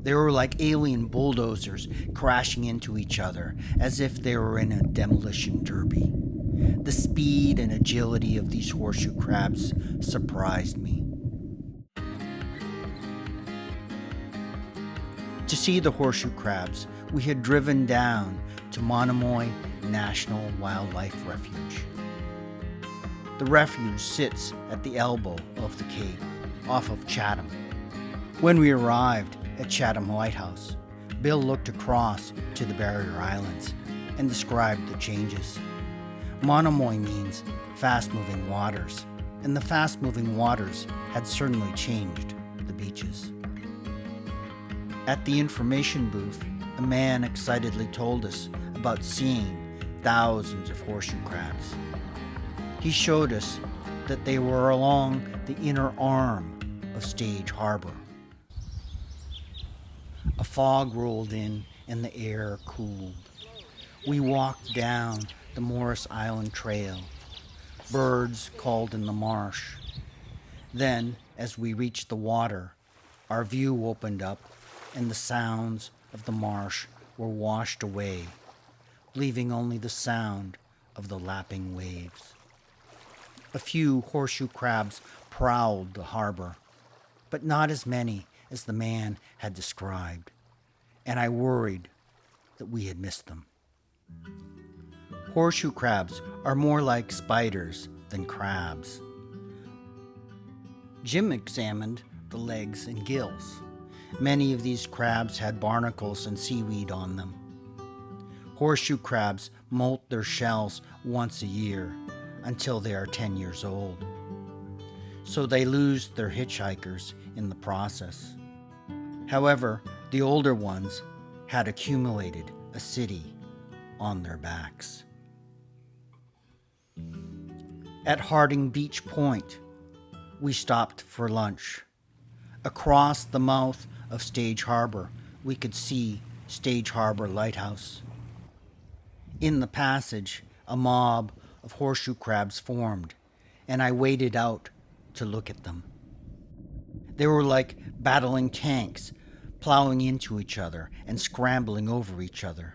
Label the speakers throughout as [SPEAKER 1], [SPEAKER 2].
[SPEAKER 1] They were like alien bulldozers crashing into each other as if they were in a demolition derby. The speed and agility of these horseshoe crabs surprised me. To see the horseshoe crabs, we had driven down to Monomoy National Wildlife Refuge. The refuge sits at the elbow of the cape, off of Chatham. When we arrived at Chatham Lighthouse, Bill looked across to the Barrier Islands and described the changes. Monomoy means fast-moving waters, and the fast-moving waters had certainly changed the beaches. At the information booth, a man excitedly told us about seeing thousands of horseshoe crabs. He showed us that they were along the inner arm of Stage Harbor. A fog rolled in and the air cooled. We walked down the Morris Island Trail. Birds called in the marsh. Then, as we reached the water, our view opened up and the sounds of the marsh were washed away, leaving only the sound of the lapping waves. A few horseshoe crabs prowled the harbor, but not as many as the man had described, and I worried that we had missed them. Horseshoe crabs are more like spiders than crabs. Jim examined the legs and gills. Many of these crabs had barnacles and seaweed on them. Horseshoe crabs molt their shells once a year until they are 10 years old. So they lose their hitchhikers in the process. However, the older ones had accumulated a city on their backs. At Harding Beach Point, we stopped for lunch. Across the mouth of Stage Harbor, we could see Stage Harbor Lighthouse. In the passage, a mob of horseshoe crabs formed, and I waded out to look at them. They were like battling tanks, plowing into each other and scrambling over each other.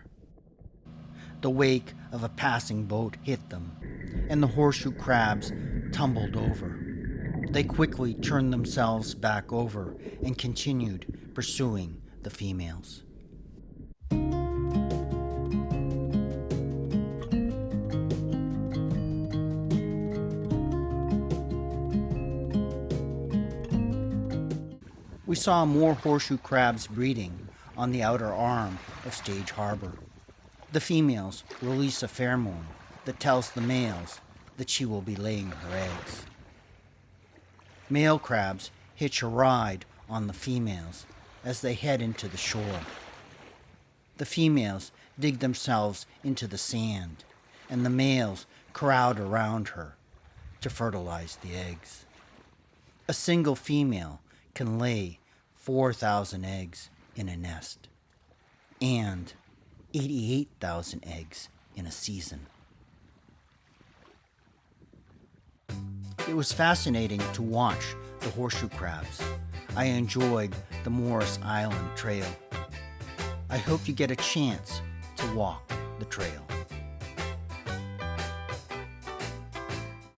[SPEAKER 1] The wake of a passing boat hit them, and the horseshoe crabs tumbled over. They quickly turned themselves back over and continued pursuing the females. We saw more horseshoe crabs breeding on the outer arm of Stage Harbor. The females release a pheromone that tells the males that she will be laying her eggs. Male crabs hitch a ride on the females as they head into the shore. The females dig themselves into the sand, and the males crowd around her to fertilize the eggs. A single female can lay 4,000 eggs in a nest, and 88,000 eggs in a season. It was fascinating to watch the horseshoe crabs. I enjoyed the Morris Island Trail. I hope you get a chance to walk the trail.